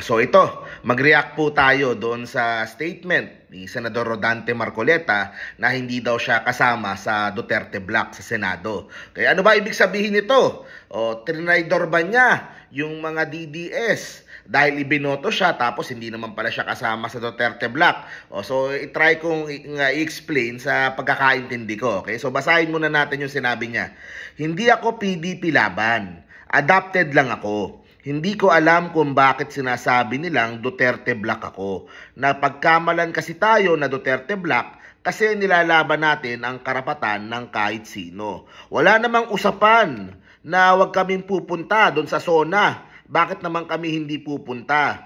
So ito, mag-react po tayo doon sa statement ni Senador Rodante Marcoleta na hindi daw siya kasama sa Duterte Block sa Senado. Kaya ano ba ibig sabihin nito? Trinaydor ba niya yung mga DDS dahil ibinoto siya tapos hindi naman pala siya kasama sa Duterte Block? So i-try kong i-explain sa pagkakaintindi ko. Okay? So basahin muna natin yung sinabi niya. Hindi ako PDP laban. Adopted lang ako. Hindi ko alam kung bakit sinasabi nilang Duterte Block ako. Napagkamalan kasi tayo na Duterte Block kasi nilalaban natin ang karapatan ng kahit sino. Wala namang usapan na wag kaming pupunta doon sa SONA. Bakit naman kami hindi pupunta?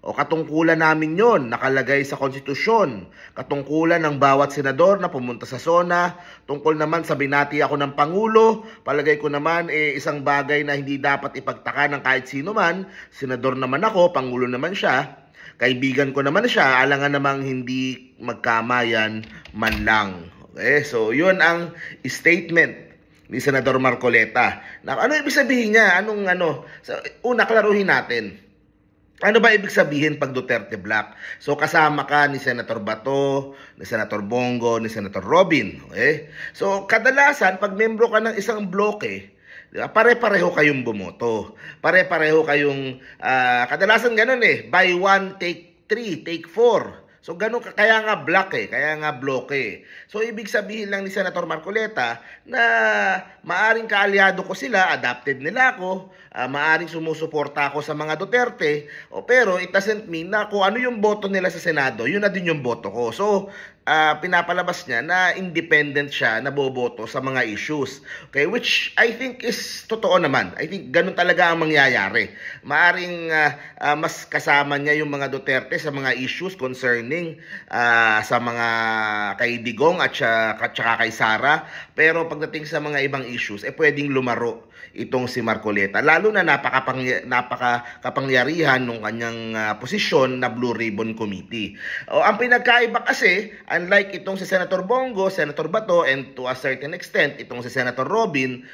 O katungkulan namin yon, nakalagay sa konstitusyon. Katungkulan ng bawat senador na pumunta sa SONA. Tungkol naman sa binati ako ng Pangulo, palagay ko naman isang bagay na hindi dapat ipagtaka ng kahit sino man. Senador naman ako, Pangulo naman siya. Kaibigan ko naman siya, alangan namang hindi magkamayan man lang. Okay? So yun ang statement ni Senador Marcoleta. Ano ibig sabihin niya? So, una, klaruhin natin. Ano ba ibig sabihin pag Duterte Block? So kasama ka ni Senator Bato, ni Senator Bongo, ni Senator Robin. Okay? So kadalasan pag membro ka ng isang bloke, pare-pareho kayong bumoto. Pare-pareho kayong, kadalasan ganun buy one, take three, take four. So ganun, kaya nga block kaya nga bloke. So ibig sabihin lang ni Senator Marcoleta na maaring kaalyado ko sila, adopted nila ako, maaring sumusuporta ako sa mga Duterte, pero it doesn't mean na kung ano yung boto nila sa Senado, yun na din yung boto ko. So pinapalabas niya na independent siya na boboto sa mga issues. Okay, which I think is totoo naman. I think ganun talaga ang mangyayari. Maaring mas kasama niya yung mga Duterte sa mga issues concerning sa mga kay Digong at saka kay Sara. Pero pagdating sa mga ibang issues, pwedeng lumaro itong si Marcoleta. Lalo na napakapangyarihan ng kanyang posisyon na Blue Ribbon Committee. Ang pinagkaiba kasi, unlike itong si Senator Bongo, Senator Bato, and to a certain extent, itong si Senator Robin,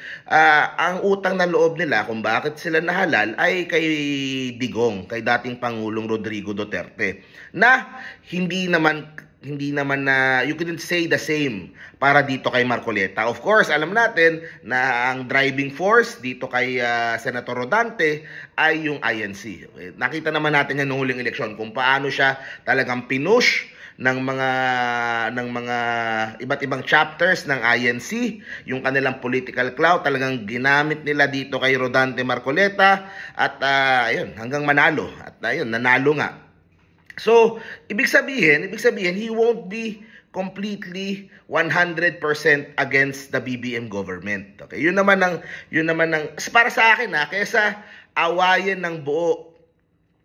ang utang na loob nila kung bakit sila nahalal ay kay Digong, kay dating Pangulong Rodrigo Duterte, na hindi naman na you couldn't say the same para dito kay Marcoleta. Of course, alam natin na ang driving force dito kay Senator Rodante ay yung INC. Okay? Nakita naman natin yan noong huling eleksyon kung paano siya talagang pinush ng mga iba't ibang chapters ng INC, yung kanilang political clout, talagang ginamit nila dito kay Rodante Marcoleta at ayun, hanggang manalo. At ayun, nanalo nga. So, ibig sabihin, he won't be completely 100% against the BBM government. Okay? Yun naman ang para sa akin kaysa awayin ng buo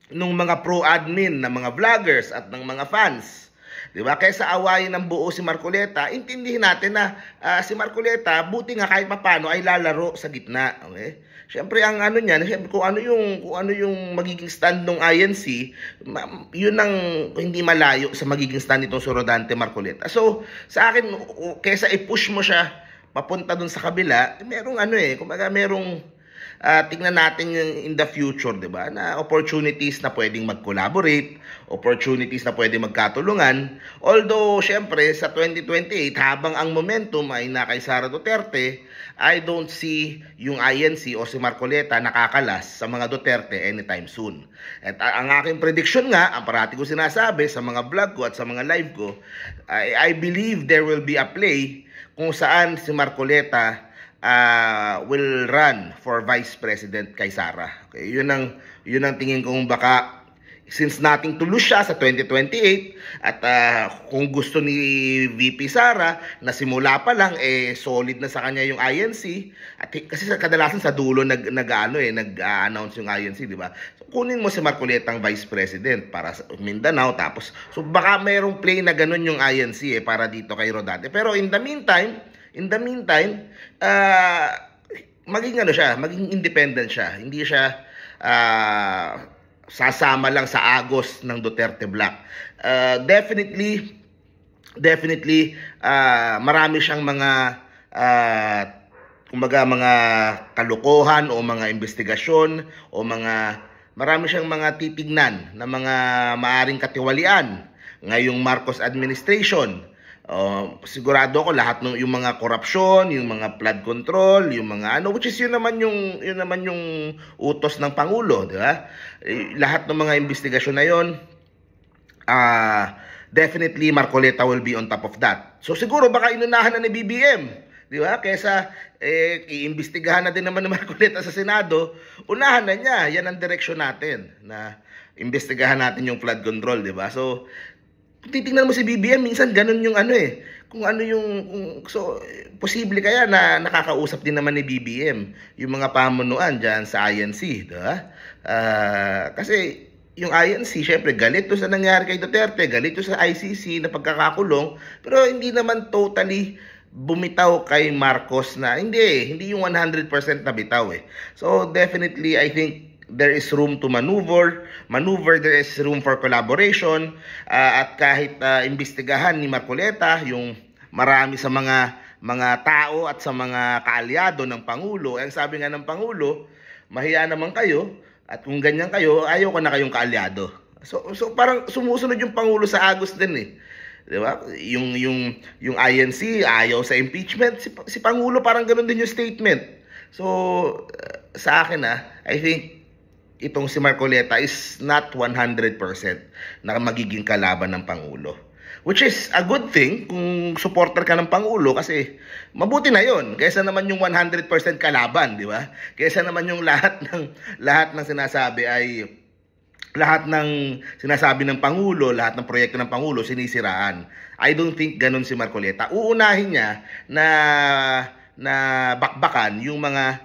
ng mga pro-admin, ng mga vloggers at ng mga fans. 'Di ba? Kaysa awayin ng buo si Marcoleta, intindihin natin na si Marcoleta buti nga kahit papaano ay lalaro sa gitna, okay? Siyempre ang niyan, kung ano yung magiging stand ng INC, yun ang hindi malayo sa magiging stand nitong si Rodante Marcoleta. So, sa akin kaysa i-push mo siya papunta dun sa kabila, merong kumbaga merong tingnan natin in the future, 'di ba? Na opportunities na pwedeng mag-collaborate, opportunities na pwedeng magkatulungan. Although, syempre, sa 2028, habang ang momentum ay na kay Sara Duterte, I don't see yung INC o si Marcoleta nakakalas sa mga Duterte anytime soon. At ang aking prediction nga, ang parati ko sinasabi sa mga vlog ko at sa mga live ko, I believe there will be a play kung saan si Marcoleta will run for Vice President kay Sara. Okay, yun ang tingin kong baka since nating to lose siya sa 2028 at kung gusto ni VP Sara na simula pa lang solid na sa kanya yung INC at kasi kadalasan sa dulo nag-announce yung INC, di ba? So, kunin mo si Marcoleta ang Vice President para sa Mindanao tapos so baka mayroong play na ganun yung INC para dito kay Rodante. Pero in the meantime, maging independent siya. Hindi siya sasama lang sa agos ng Duterte Block. Definitely marami siyang mga kumbaga mga kalukuhan o mga investigasyon o mga marami siyang mga titignan na mga maaring katiwalian ngayong Marcos administration. Sigurado ako lahat ng yung mga korupsyon, yung mga flood control, yung mga which is yun naman yung utos ng pangulo, di ba? Lahat ng mga investigasyon na yon, definitely Marcoleta will be on top of that. So siguro baka inunahan na ni BBM, di ba? Kesa iimbestigahan na din naman ni Marcoleta sa Senado, unahan na niya. Yan ang direksyon natin, na imbestigahan natin yung flood control, di ba? So titingnan mo si BBM, minsan ganun yung kung ano yung posible kaya na nakakausap din naman ni BBM yung mga pamunuan diyan sa INC, di ba? Kasi yung INC, syempre, galit to sa nangyari kay Duterte, galit to sa ICC na pagkakakulong, pero hindi naman totally bumitaw kay Marcos na, hindi yung 100% na bitaw eh. So, definitely, I think there is room to maneuver, there is room for collaboration, at kahit imbestigahan ni Marcoleta yung marami sa mga tao at sa mga kaalyado ng Pangulo. Ang sabi nga ng Pangulo, mahiya naman kayo, at kung ganyan kayo, ayaw ko na kayong kaalyado. So parang sumusunod yung Pangulo sa agos din eh. 'Di ba? Yung INC ayaw sa impeachment, si Pangulo parang ganoon din yung statement. So sa akin I think itong si Marcoleta is not 100% na magiging kalaban ng Pangulo. Which is a good thing kung supporter ka ng Pangulo, kasi mabuti na yon kaysa naman yung 100% kalaban, di ba? Kaysa naman yung lahat ng sinasabi ng Pangulo, lahat ng proyekto ng Pangulo sinisiraan. I don't think ganun si Marcoleta. Uunahin niya na bakbakan yung mga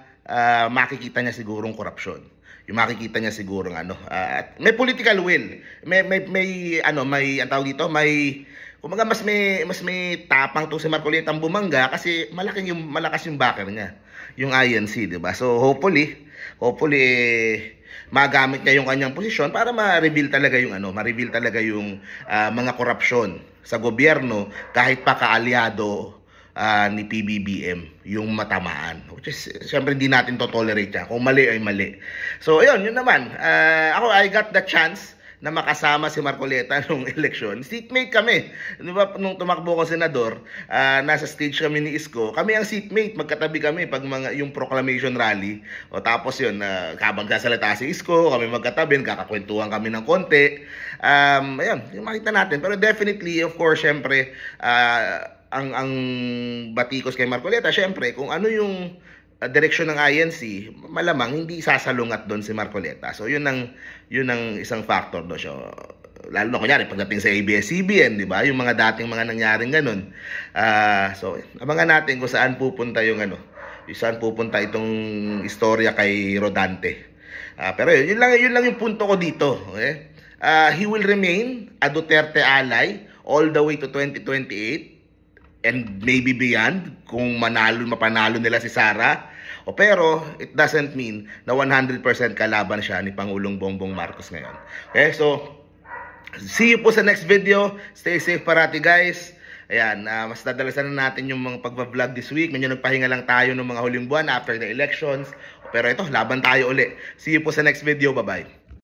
makikita niya sigurong korupsyon. Yung makikita niya siguro may political will. May ang tawag dito, kumaga mas may tapang to si Marcoleta ang bumangga kasi malakas yung backer niya, yung INC, di ba? So hopefully magamit niya yung kanyang posisyon para ma-reveal talaga yung mga korupsyon sa gobyerno kahit pa kaalyado ni PBBM yung matamaan. Which is, siyempre hindi natin to tolerate yan. Kung mali ay mali. So, ayun, yun naman. I got the chance na makasama si Marcoleta nung eleksyon. Seatmate kami. Di ba, nung tumakbo ko senador, nasa stage kami ni Isko. Kami ang seatmate. Magkatabi kami pag yung proclamation rally. Tapos yun, habang sasalita si Isko, kami magkatabi, kakakwentuhan kami ng konti. Ayun, yung makita natin. Pero definitely, of course, syempre, ang batikos kay Marcoleta, syempre, kung ano yung direksyon ng INC, malamang hindi sasalungat doon si Marcoleta. So yun ang isang factor do siya. Lalo na kunyari pagdating sa ABS-CBN, di ba? Yung mga dating mga nangyaring ganun. So abangan natin kung saan pupunta saan pupunta itong istorya kay Rodante. Pero yun lang yung punto ko dito, okay? He will remain a Duterte ally all the way to 2028. And maybe beyond, kung mapanalo nila si Sara. Pero it doesn't mean na 100% kalaban siya ni Pangulong Bongbong Marcos ngayon. Okay, so see you po sa next video. Stay safe parati, guys. Ayan, mas dadalasan na natin yung mga pagbablog this week. Medyo nagpahinga lang tayo ng mga huling buwan after the elections. Pero ito, laban tayo uli. See you po sa next video. Bye-bye.